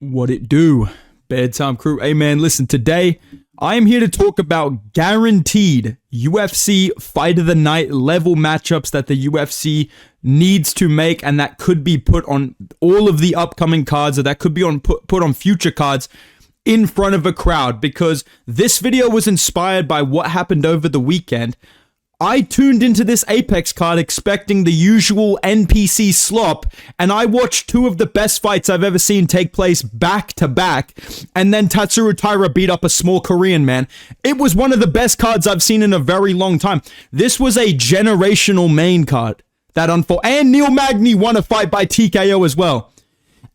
What it do, bedtime crew? Hey man, listen, today I am here to talk about guaranteed UFC Fight of the Night level matchups that the UFC needs to make and that could be put on all of the upcoming cards, or that could be put on future cards in front of a crowd, because this video was inspired by what happened over the weekend. I tuned into this Apex card expecting the usual NPC slop, and I watched two of the best fights I've ever seen take place back to back, and then Tatsuro Taira beat up a small Korean man. It was one of the best cards I've seen in a very long time. This was a generational main card that unfolded, and Neil Magny won a fight by TKO as well.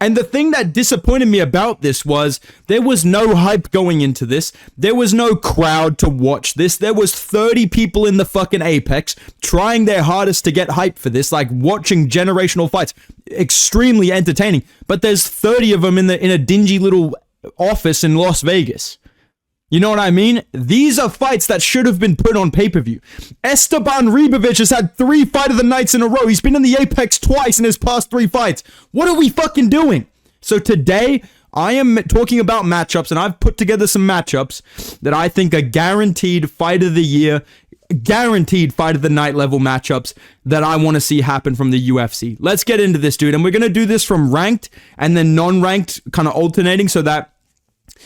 And the thing that disappointed me about this was there was no hype going into this. There was no crowd to watch this. There was 30 people in the fucking Apex trying their hardest to get hype for this, like watching generational fights. Extremely entertaining. But there's 30 of them in a dingy little office in Las Vegas. You know what I mean? These are fights that should have been put on pay-per-view. Esteban Reebich has had 3 Fight of the Nights in a row. He's been in the Apex twice in his past 3 fights. What are we fucking doing? So today, I am talking about matchups, and I've put together some matchups that I think are guaranteed Fight of the Year, guaranteed Fight of the Night level matchups that I want to see happen from the UFC. Let's get into this, dude. And we're going to do this from ranked and then non-ranked, kind of alternating, so that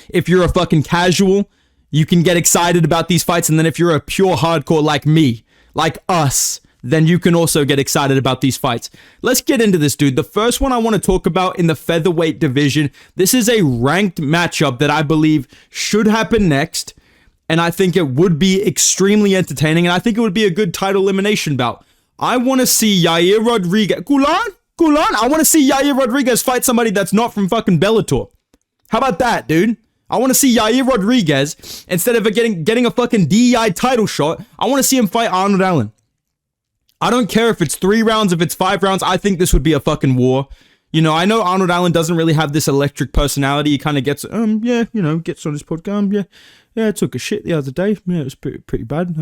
if you're a fucking casual, you can get excited about these fights, and then if you're a pure hardcore like me, like us, then you can also get excited about these fights. Let's get into this, dude. The first one I want to talk about in the featherweight division, this is a ranked matchup that I believe should happen next, and I think it would be extremely entertaining, and I think it would be a good title elimination bout. I want to see Yair Rodriguez. Kulan? I want to see Yair Rodriguez fight somebody that's not from fucking Bellator. How about that, dude? I want to see Yair Rodriguez, instead of getting a fucking DEI title shot, I want to see him fight Arnold Allen. I don't care if it's 3 rounds, if it's 5 rounds, I think this would be a fucking war. You know, I know Arnold Allen doesn't really have this electric personality. He kind of gets, gets on his podcast, I took a shit the other day. Yeah, it was pretty bad.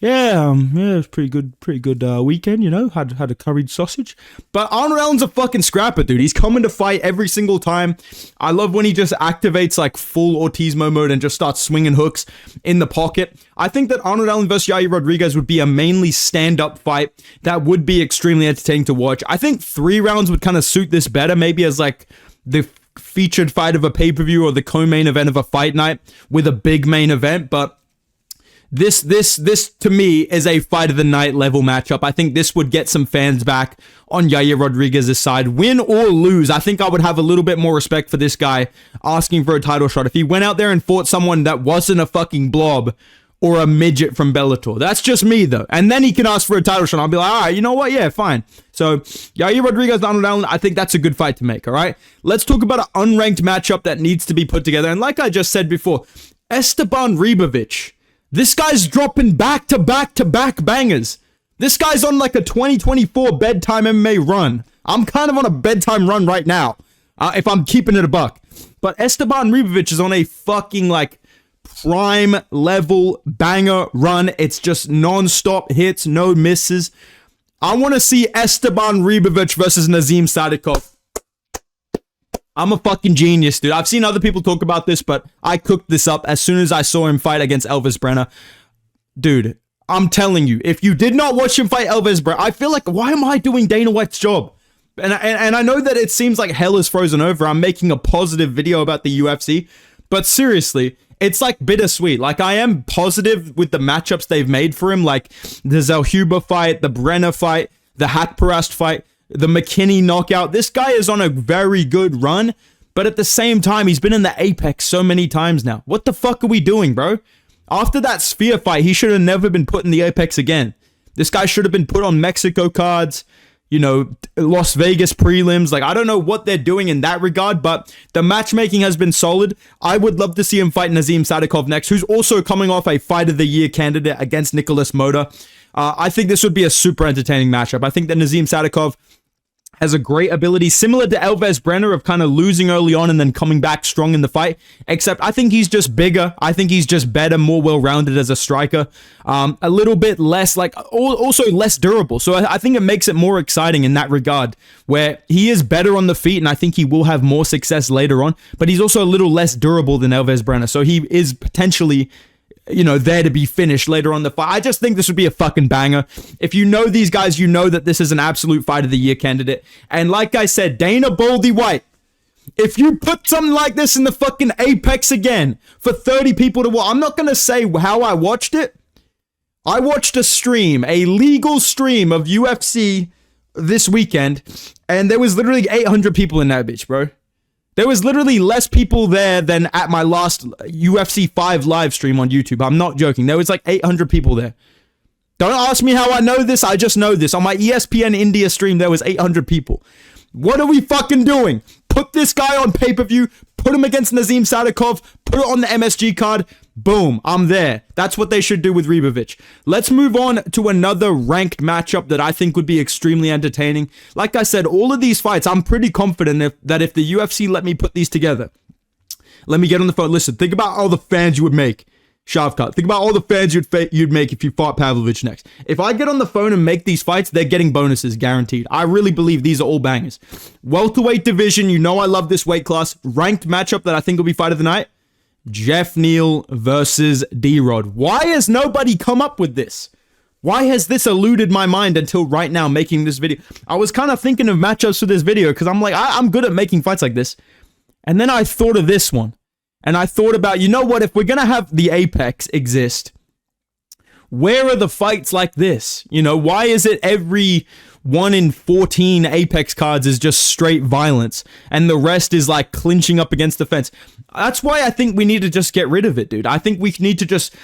It was pretty good weekend, you know, had a curried sausage. But Arnold Allen's a fucking scrapper, dude. He's coming to fight every single time. I love when he just activates like full Ortizmo mode and just starts swinging hooks in the pocket. I think that Arnold Allen versus Yair Rodriguez would be a mainly stand-up fight that would be extremely entertaining to watch. I think 3 rounds would kind of suit this better, maybe as like the featured fight of a pay-per-view or the co-main event of a fight night with a big main event, but This to me is a Fight of the Night level matchup. I think this would get some fans back on Yair Rodriguez's side. Win or lose, I think I would have a little bit more respect for this guy asking for a title shot. If he went out there and fought someone that wasn't a fucking blob or a midget from Bellator. That's just me, though. And then he can ask for a title shot. I'll be like, all right, you know what? Yeah, fine. So, Yair Rodriguez, Arnold Allen, I think that's a good fight to make, all right? Let's talk about an unranked matchup that needs to be put together. And like I just said before, Esteban Reebich. This guy's dropping back-to-back-to-back bangers. This guy's on like a 2024 bedtime MMA run. I'm kind of on a bedtime run right now, if I'm keeping it a buck. But Esteban Reebich is on a fucking like prime level banger run. It's just non-stop hits, no misses. I want to see Esteban Reebich versus Nazim Satakov. I'm a fucking genius, dude. I've seen other people talk about this, but I cooked this up as soon as I saw him fight against Elvis Brenner. Dude, I'm telling you, if you did not watch him fight Elvis Brenner, I feel like, why am I doing Dana White's job? And I know that it seems like hell is frozen over. I'm making a positive video about the UFC, but seriously, it's like bittersweet. Like, I am positive with the matchups they've made for him, like the Zellhuber fight, the Brenner fight, the Haqparast fight, the McKinney knockout. This guy is on a very good run, but at the same time, he's been in the Apex so many times now. What the fuck are we doing, bro? After that Sphere fight, he should have never been put in the Apex again. This guy should have been put on Mexico cards, you know, Las Vegas prelims. Like, I don't know what they're doing in that regard, but the matchmaking has been solid. I would love to see him fight Nazim Satakov next, who's also coming off a Fight of the Year candidate against Nicholas Mota. I think this would be a super entertaining matchup. I think that Nazim Satakov has a great ability, similar to Elves Brenner, of kind of losing early on and then coming back strong in the fight. Except I think he's just bigger. I think he's just better, more well-rounded as a striker. A little bit less, like, also less durable. So I think it makes it more exciting in that regard, where he is better on the feet, and I think he will have more success later on. But he's also a little less durable than Elves Brenner. So he is potentially, you know, there to be finished later on the fight. I just think this would be a fucking banger. If you know these guys, you know that this is an absolute fight of the year candidate. And like I said, Dana Baldy White, if you put something like this in the fucking Apex again for 30 people to watch, I'm not going to say how I watched it. I watched a stream, a legal stream of UFC this weekend, and there was literally 800 people in that bitch, bro. There was literally less people there than at my last UFC 5 live stream on YouTube. I'm not joking. There was like 800 people there. Don't ask me how I know this. I just know this. On my ESPN India stream, there was 800 people. What are we fucking doing? Put this guy on pay-per-view. Put him against Nazim Satakov. Put it on the MSG card. Boom. I'm there. That's what they should do with Reebich. Let's move on to another ranked matchup that I think would be extremely entertaining. Like I said, all of these fights, I'm pretty confident that if the UFC let me put these together. Let me get on the phone. Listen, think about all the fans you would make. Shavkat, think about all the fans you'd make if you fought Pavlovich next. If I get on the phone and make these fights, they're getting bonuses, guaranteed. I really believe these are all bangers. Welterweight division, you know I love this weight class. Ranked matchup that I think will be fight of the night. Jeff Neal versus D-Rod. Why has nobody come up with this? Why has this eluded my mind until right now making this video? I was kind of thinking of matchups for this video because I'm like, I'm good at making fights like this. And then I thought of this one. And I thought about, you know what, if we're going to have the Apex exist, where are the fights like this? You know, why is it every 1 in 14 Apex cards is just straight violence and the rest is like clinching up against the fence? That's why I think we need to just get rid of it, dude. I think we need to just,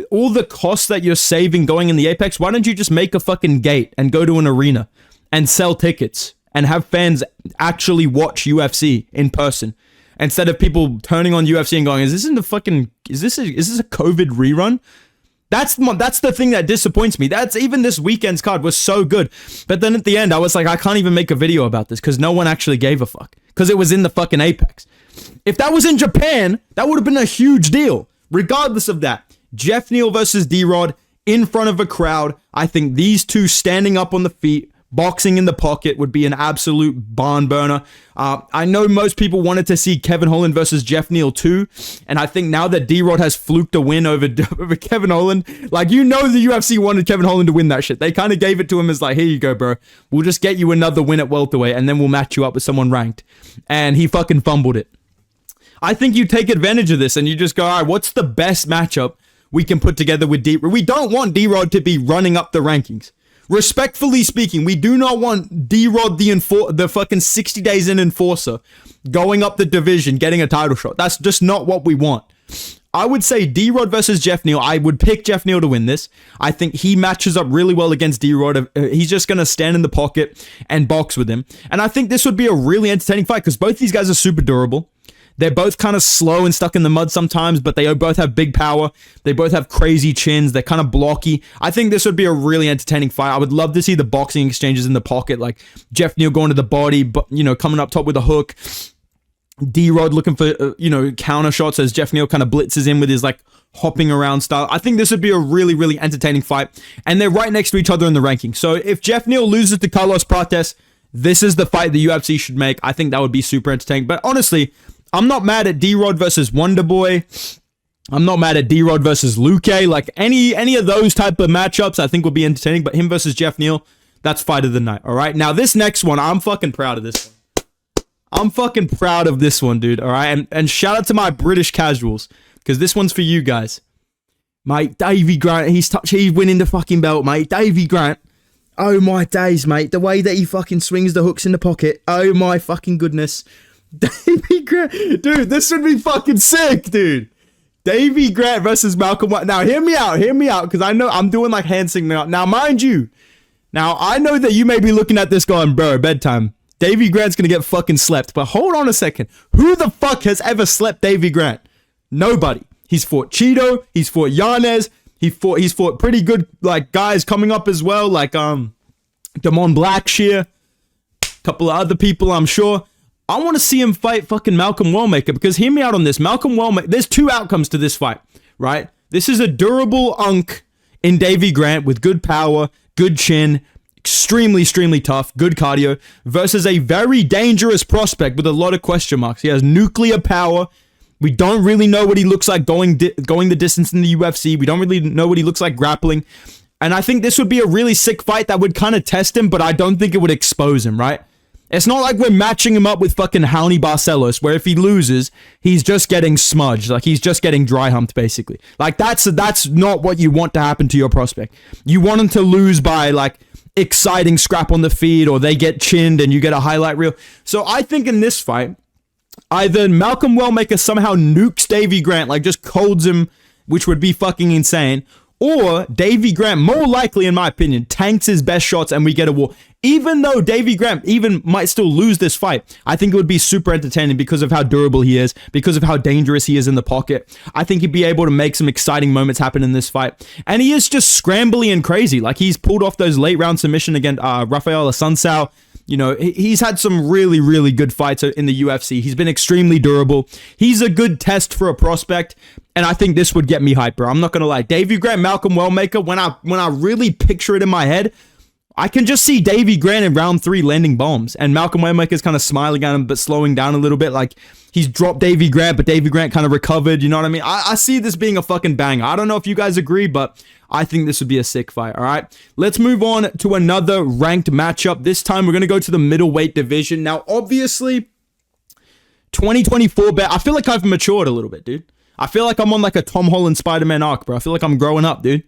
all the costs that you're saving going in the Apex, why don't you just make a fucking gate and go to an arena and sell tickets and have fans actually watch UFC in person? Instead of people turning on UFC and going, is this a COVID rerun? That's the thing that disappoints me. That's even this weekend's card was so good. But then at the end, I was like, I can't even make a video about this because no one actually gave a fuck. Because it was in the fucking Apex. If that was in Japan, that would have been a huge deal. Regardless of that, Jeff Neal versus D-Rod in front of a crowd. I think these two standing up on the feet, boxing in the pocket would be an absolute barn burner. I know most people wanted to see Kevin Holland versus Jeff Neal too. And I think now that D-Rod has fluked a win over Kevin Holland, like, you know, the UFC wanted Kevin Holland to win that shit. They kind of gave it to him as like, here you go, bro. We'll just get you another win at welterweight and then we'll match you up with someone ranked. And he fucking fumbled it. I think you take advantage of this and you just go, all right, what's the best matchup we can put together with D-Rod? We don't want D-Rod to be running up the rankings. Respectfully speaking, we do not want D-Rod the fucking 60 days in enforcer going up the division, getting a title shot. That's just not what we want. I would say D-Rod versus Jeff Neal. I would pick Jeff Neal to win this. I think he matches up really well against D-Rod. He's just going to stand in the pocket and box with him. And I think this would be a really entertaining fight because both these guys are super durable. They're both kind of slow and stuck in the mud sometimes, but they both have big power. They both have crazy chins. They're kind of blocky. I think this would be a really entertaining fight. I would love to see the boxing exchanges in the pocket, like Jeff Neal going to the body, but, you know, coming up top with a hook. D-Rod looking for, counter shots as Jeff Neal kind of blitzes in with his, like, hopping around style. I think this would be a really, really entertaining fight. And they're right next to each other in the rankings. So if Jeff Neal loses to Carlos Prates, this is the fight the UFC should make. I think that would be super entertaining. But honestly, I'm not mad at D-Rod versus Wonderboy. I'm not mad at D-Rod versus Luke. Like, any of those type of matchups I think would be entertaining. But him versus Jeff Neal, that's fight of the night. All right. Now, this next one, I'm fucking proud of this one. I'm fucking proud of this one, dude. All right. And shout out to my British casuals, because this one's for you guys. Mate, Davy Grant, he's winning the fucking belt, mate. Davy Grant. Oh my days, mate. The way that he fucking swings the hooks in the pocket. Oh my fucking goodness. Davy Grant. Dude, this would be fucking sick, dude. Davy Grant versus Malcolm White. Now, hear me out, because I know I'm doing like hand signal. Now, mind you, I know that you may be looking at this going, bro, bedtime. Davy Grant's gonna get fucking slept. But hold on a second. Who the fuck has ever slept Davy Grant? Nobody. He's fought Cheeto. He's fought Yanez. He's fought pretty good like guys coming up as well, like Damon Blackshear. couple of other people, I'm sure. I want to see him fight fucking Malcolm Wellmaker, because hear me out on this. Malcolm Wellmaker, there's two outcomes to this fight, right? This is a durable unk in Davy Grant with good power, good chin, extremely tough, good cardio, versus a very dangerous prospect with a lot of question marks. He has nuclear power. We don't really know what he looks like going the distance in the UFC. We don't really know what he looks like grappling. And I think this would be a really sick fight that would kind of test him, but I don't think it would expose him, right? It's not like we're matching him up with fucking Raoni Barcelos, where if he loses, he's just getting smudged. Like, he's just getting dry humped, basically. Like, that's not what you want to happen to your prospect. You want him to lose by, like, exciting scrap on the feed, or they get chinned and you get a highlight reel. So I think in this fight, either Malcolm Wellmaker somehow nukes Davy Grant, like just colds him, which would be fucking insane, or Davy Grant, more likely in my opinion, tanks his best shots and we get a war. Even though Davy Grant even might still lose this fight, I think it would be super entertaining because of how durable he is, because of how dangerous he is in the pocket. I think he'd be able to make some exciting moments happen in this fight. And he is just scrambly and crazy. Like, he's pulled off those late round submission against Rafael Assunção. You know, he's had some really good fights in the UFC. He's been extremely durable. He's a good test for a prospect, and I think this would get me hyped, bro. I'm not gonna lie. Davy Grant, Malcolm Wellmaker, when I really picture it in my head, I can just see Davy Grant in round 3 landing bombs, and Malcolm Wellmaker's kind of smiling at him but slowing down a little bit. Like, he's dropped Davy Grant, but Davy Grant kind of recovered. You know what I mean? I see this being a fucking banger. I don't know if you guys agree, but I think this would be a sick fight, all right? Let's move on to another ranked matchup. This time, we're going to go to the middleweight division. Now, obviously, 2024 bet. I feel like I've matured a little bit, dude. I feel like I'm on like a Tom Holland Spider-Man arc, bro. I feel like I'm growing up, dude.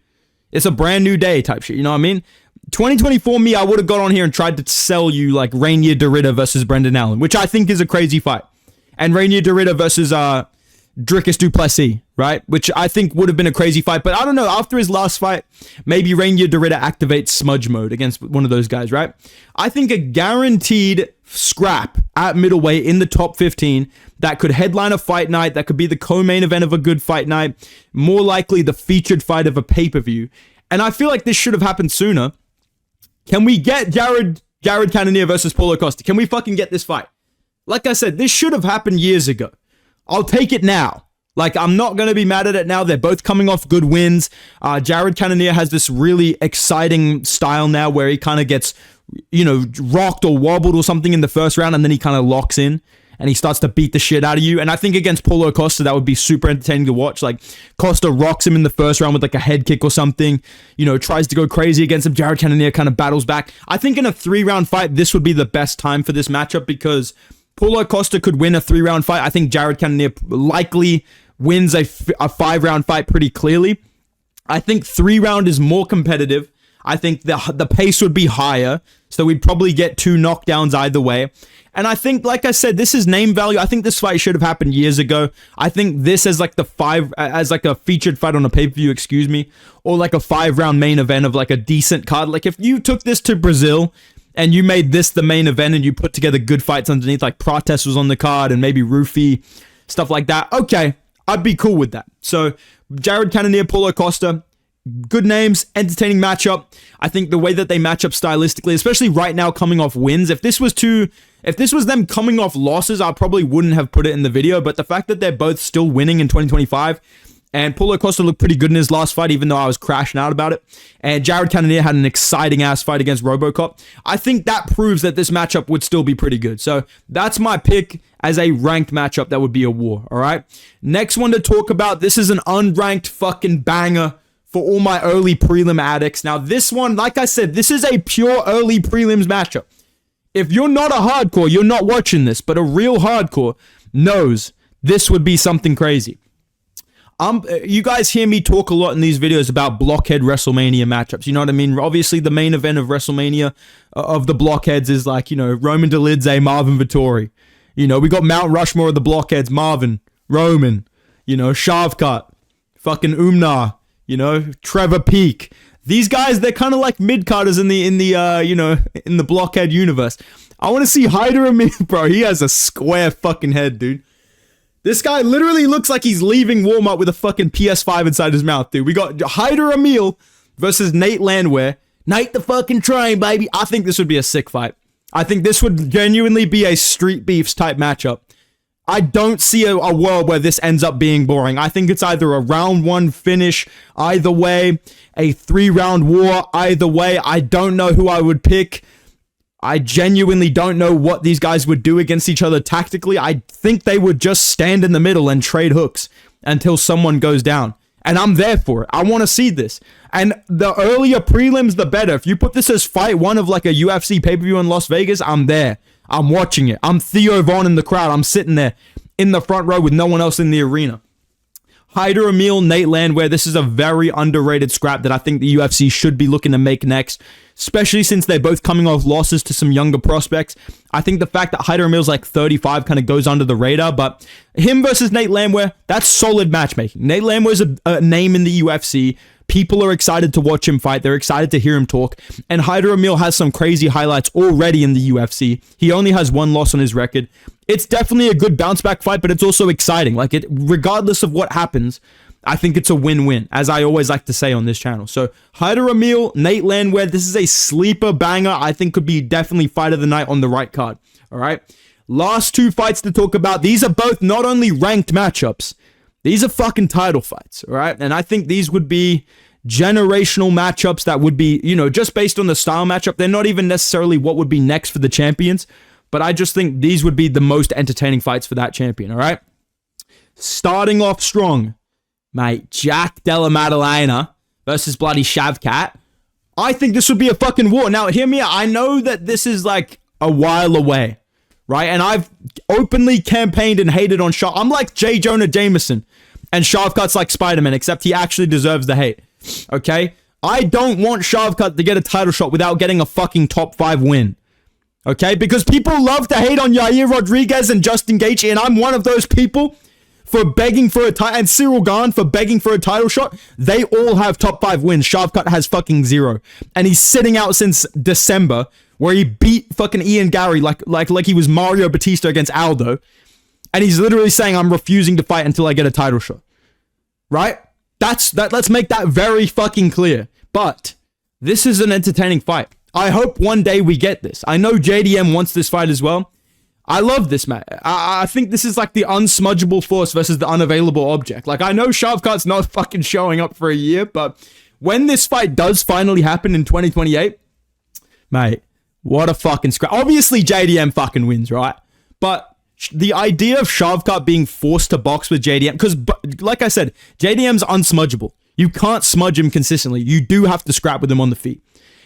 It's a brand new day type shit, you know what I mean? 2024 me, I would have got on here and tried to sell you like Rainier Derrida versus Brendan Allen, which I think is a crazy fight. And Rainier Derrida versus Dricus du Plessis, right? Which I think would have been a crazy fight. But I don't know, after his last fight, maybe Rainier Derrida activates smudge mode against one of those guys, right? I think a guaranteed scrap at middleweight in the top 15 that could headline a fight night, that could be the co-main event of a good fight night, more likely the featured fight of a pay-per-view. And I feel like this should have happened sooner. Can we get Jared Cannonier versus Paulo Costa? Can we fucking get this fight? Like I said, this should have happened years ago. I'll take it now. Like, I'm not going to be mad at it now. They're both coming off good wins. Jared Cannonier has this really exciting style now where he kind of gets, you know, rocked or wobbled or something in the first round, and then he kind of locks in and he starts to beat the shit out of you. And I think against Paulo Costa, that would be super entertaining to watch. Like, Costa rocks him in the first round with like a head kick or something, you know, tries to go crazy against him. Jared Cannonier kind of battles back. I think in a 3-round fight, this would be the best time for this matchup because Paulo Costa could win a 3-round fight. I think Jared Cannonier likely wins a 5-round fight pretty clearly. I think 3-round is more competitive. I think the pace would be higher, so we'd probably get 2 knockdowns either way. And I think, like I said, this is name value. I think this fight should have happened years ago. I think this as like as like a featured fight on a pay-per-view, excuse me, or like a 5-round main event of like a decent card. Like, if you took this to Brazil and you made this the main event and you put together good fights underneath, like Prates was on the card and maybe Rufy, stuff like that, okay, I'd be cool with that. So Jared Cannonier, Paulo Costa, good names, entertaining matchup. I think the way that they match up stylistically, especially right now coming off wins, if this was them coming off losses, I probably wouldn't have put it in the video, but the fact that they're both still winning in 2025, and Paulo Costa looked pretty good in his last fight, even though I was crashing out about it, and Jared Cannonier had an exciting ass fight against RoboCop, I think that proves that this matchup would still be pretty good. So that's my pick as a ranked matchup that would be a war, all right? Next one to talk about, this is an unranked fucking banger for all my early prelim addicts. Now, this one, like I said, this is a pure early prelims matchup. If you're not a hardcore, you're not watching this, but a real hardcore knows this would be something crazy. You guys hear me talk a lot in these videos about blockhead WrestleMania matchups. You know what I mean? Obviously, the main event of WrestleMania of the blockheads is like, you know, Roman Dolidze, Marvin Vettori. You know, we got Mount Rushmore of the blockheads, Marvin, Roman, you know, Shavkat, fucking Umnar, you know, Trevor Peak. These guys, they're kind of like mid-carders in the blockhead universe. I want to see Hyder Amir, bro. He has a square fucking head, dude. This guy literally looks like he's leaving Walmart with a fucking PS5 inside his mouth, dude. We got Hyder Amir versus Nate Landwehr. Nate the fucking Train, baby. I think this would be a sick fight. I think this would genuinely be a street beefs type matchup. I don't see a world where this ends up being boring. I think it's either a round 1 finish either way, a 3-round war either way. I don't know who I would pick. I genuinely don't know what these guys would do against each other tactically. I think they would just stand in the middle and trade hooks until someone goes down. And I'm there for it. I want to see this. And the earlier prelims, the better. If you put this as fight 1 of like a UFC pay-per-view in Las Vegas, I'm there. I'm watching it. I'm Theo Von in the crowd. I'm sitting there in the front row with no one else in the arena. Hyder Emil, Nate Landwehr. This is a very underrated scrap that I think the UFC should be looking to make next, especially since they're both coming off losses to some younger prospects. I think the fact that Hyder Emil's like 35 kind of goes under the radar, but him versus Nate Landwehr, that's solid matchmaking. Nate Landwehr's a name in the UFC. People are excited to watch him fight. They're excited to hear him talk. And Hyder Emil has some crazy highlights already in the UFC. He only has 1 loss on his record. It's definitely a good bounce back fight, but it's also exciting. Like, it, regardless of what happens, I think it's a win-win, as I always like to say on this channel. So Hyder Emil, Nate Landwehr, this is a sleeper banger. I think could be definitely fight of the night on the right card. All right. Last 2 fights to talk about. These are both not only ranked matchups, these are fucking title fights, all right? And I think these would be generational matchups that would be, you know, just based on the style matchup. They're not even necessarily what would be next for the champions, but I just think these would be the most entertaining fights for that champion, all right? Starting off strong, mate, Jack Della Matalena versus bloody Shavkat. I think this would be a fucking war. Now, hear me out. I know that this is like a while away, right? And I've openly campaigned and hated on Shaw. I'm like J. Jonah Jameson, and Shavkat's like Spider-Man, except he actually deserves the hate, okay? I don't want Shavkat to get a title shot without getting a fucking top 5 win, okay? Because people love to hate on Yair Rodriguez and Justin Gaethje, and I'm one of those people for begging for a title, and Cyril Gahn for begging for a title shot. They all have top 5 wins. Shavkat has fucking 0, and he's sitting out since December, where he beat fucking Ian Gary like he was Mario Batista against Aldo. And he's literally saying, I'm refusing to fight until I get a title shot. Right? Let's make that very fucking clear. But this is an entertaining fight. I hope one day we get this. I know JDM wants this fight as well. I love this, man. I think this is like the unsmudgeable force versus the unavailable object. Like, I know Shavkat's not fucking showing up for a year, but when this fight does finally happen in 2028, mate, what a fucking scrap. Obviously, JDM fucking wins, right? But the idea of Shavkat being forced to box with JDM, because, like I said, JDM's unsmudgeable. You can't smudge him consistently. You do have to scrap with him on the feet.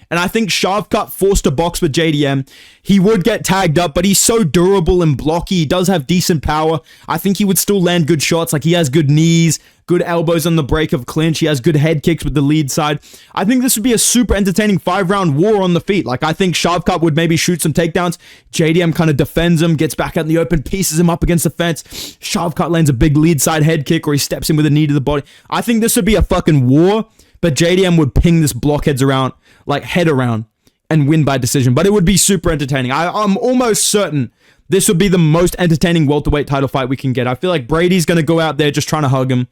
And I think Shavkat forced to box with JDM, he would get tagged up, but he's so durable and blocky. He does have decent power. I think he would still land good shots. Like, he has good knees, good elbows on the break of clinch. He has good head kicks with the lead side. I think this would be a super entertaining 5-round war on the feet. Like, I think Shavkat would maybe shoot some takedowns. JDM kind of defends him, gets back out in the open, pieces him up against the fence. Shavkat lands a big lead side head kick, or he steps in with a knee to the body. I think this would be a fucking war, but JDM would ping this blockheads around, like head around, and win by decision. But it would be super entertaining. I'm almost certain this would be the most entertaining welterweight title fight we can get. I feel like Brady's going to go out there just trying to hug him.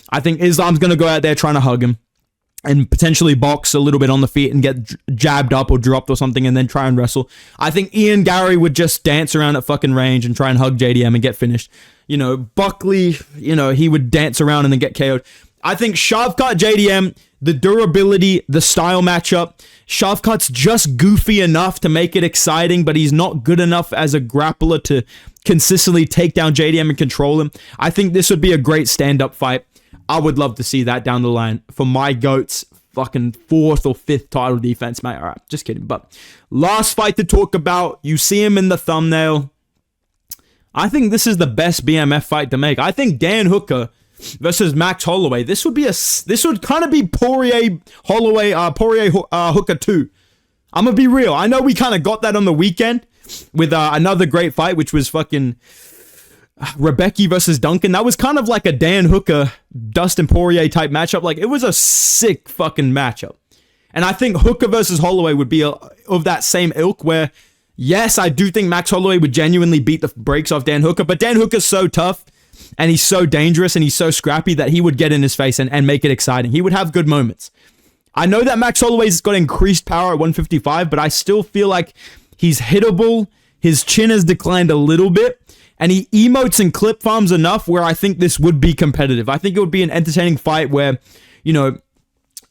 I think Islam's going to go out there trying to hug him and potentially box a little bit on the feet and get jabbed up or dropped or something and then try and wrestle. I think Ian Gary would just dance around at fucking range and try and hug JDM and get finished. You know, Buckley, you know, he would dance around and then get KO'd. I think Shavkat, JDM, the durability, the style matchup. Shavkat's just goofy enough to make it exciting, but he's not good enough as a grappler to consistently take down JDM and control him. I think this would be a great stand-up fight. I would love to see that down the line for my GOAT's fucking 4th or 5th title defense, mate. All right, just kidding. But last fight to talk about, you see him in the thumbnail. I think this is the best BMF fight to make. I think Dan Hooker versus Max Holloway. This would kind of be Poirier Holloway, Poirier Hooker 2. I'm gonna be real. I know we kind of got that on the weekend with another great fight, which was fucking Rebecca versus Duncan. That was kind of like a Dan Hooker, Dustin Poirier type matchup. Like, it was a sick fucking matchup. And I think Hooker versus Holloway would be of that same ilk where, yes, I do think Max Holloway would genuinely beat the brakes off Dan Hooker, but Dan Hooker's so tough and he's so dangerous and he's so scrappy that he would get in his face and make it exciting. He would have good moments. I know that Max Holloway's got increased power at 155, but I still feel like He's hittable. His chin has declined a little bit. And he emotes and clip farms enough where I think this would be competitive. I think it would be an entertaining fight where,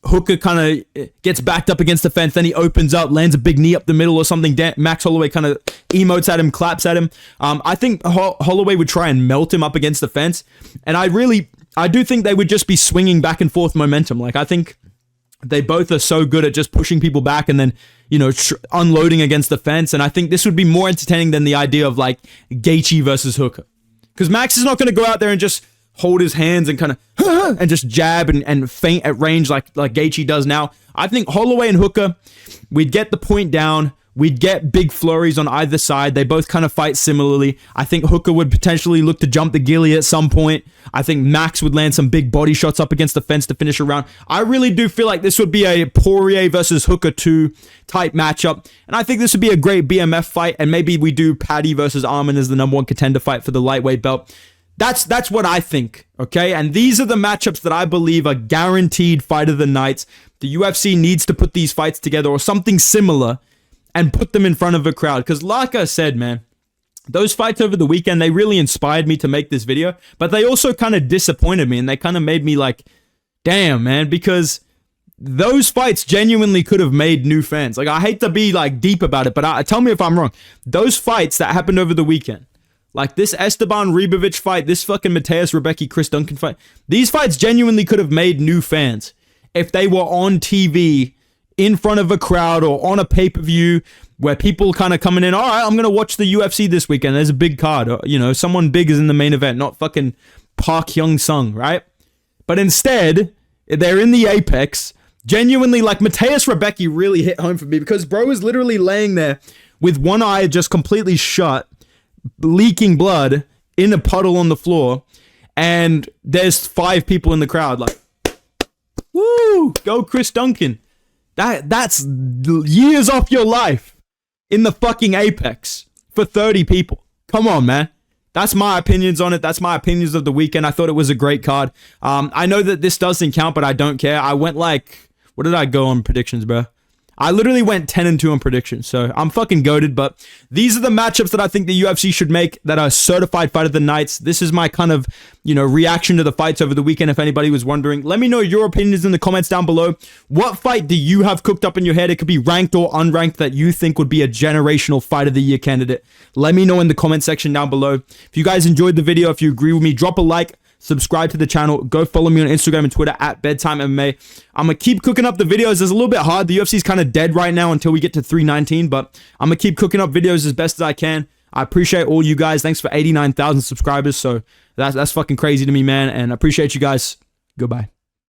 Hooker kind of gets backed up against the fence, then he opens up, lands a big knee up the middle or something. Max Holloway kind of emotes at him, claps at him. I think Holloway would try and melt him up against the fence. And I do think they would just be swinging back and forth momentum. Like, I think they both are so good at just pushing people back and then, unloading against the fence. And I think this would be more entertaining than the idea of like Gaethje versus Hooker. Because Max is not going to go out there and just hold his hands and kind of and just jab and feint at range like Gaethje does now. I think Holloway and Hooker, we'd get the point down. We'd get big flurries on either side. They both kind of fight similarly. I think Hooker would potentially look to jump the ghillie at some point. I think Max would land some big body shots up against the fence to finish a round. I really do feel like this would be a Poirier versus Hooker 2 type matchup. And I think this would be a great BMF fight. And maybe we do Paddy versus Arman as the number one contender fight for the lightweight belt. That's what I think, okay? And these are the matchups that I believe are guaranteed fight of the nights. The UFC needs to put these fights together or something similar and put them in front of a crowd. Because like I said, man, those fights over the weekend, they really inspired me to make this video. But they also kind of disappointed me. And they kind of made me like, damn, man. Because those fights genuinely could have made new fans. Like, I hate to be like deep about it, but tell me if I'm wrong. Those fights that happened over the weekend, like this Esteban Reebich fight, this fucking Mateus Rebecca Chris Duncan fight, these fights genuinely could have made new fans if they were on TV in front of a crowd or on a pay-per-view where people kind of coming in, all right, I'm going to watch the UFC this weekend. There's a big card. Or, someone big is in the main event, not fucking Park Hyung-sung, right? But instead, they're in the apex. Genuinely, like Mateus Rebecca really hit home for me because bro is literally laying there with one eye just completely shut, leaking blood in a puddle on the floor, and there's 5 people in the crowd like, woo, go Chris Duncan. That's years off your life in the fucking apex for 30 people. Come on, man. That's my opinions on it. That's my opinions of the weekend. I thought it was a great card. I know that this doesn't count, but I don't care. I went like, what did I go on predictions, bro? I literally went 10-2 on predictions, so I'm fucking goated, but these are the matchups that I think the UFC should make that are certified fight of the nights. This is my kind of, reaction to the fights over the weekend, if anybody was wondering. Let me know your opinions in the comments down below. What fight do you have cooked up in your head? It could be ranked or unranked that you think would be a generational fight of the year candidate. Let me know in the comment section down below. If you guys enjoyed the video, if you agree with me, drop a like. Subscribe to the channel. Go follow me on Instagram and Twitter at Bedtime MMA. I'm going to keep cooking up the videos. It's a little bit hard. The UFC is kind of dead right now until we get to 319, but I'm going to keep cooking up videos as best as I can. I appreciate all you guys. Thanks for 89,000 subscribers. So that's fucking crazy to me, man. And I appreciate you guys. Goodbye.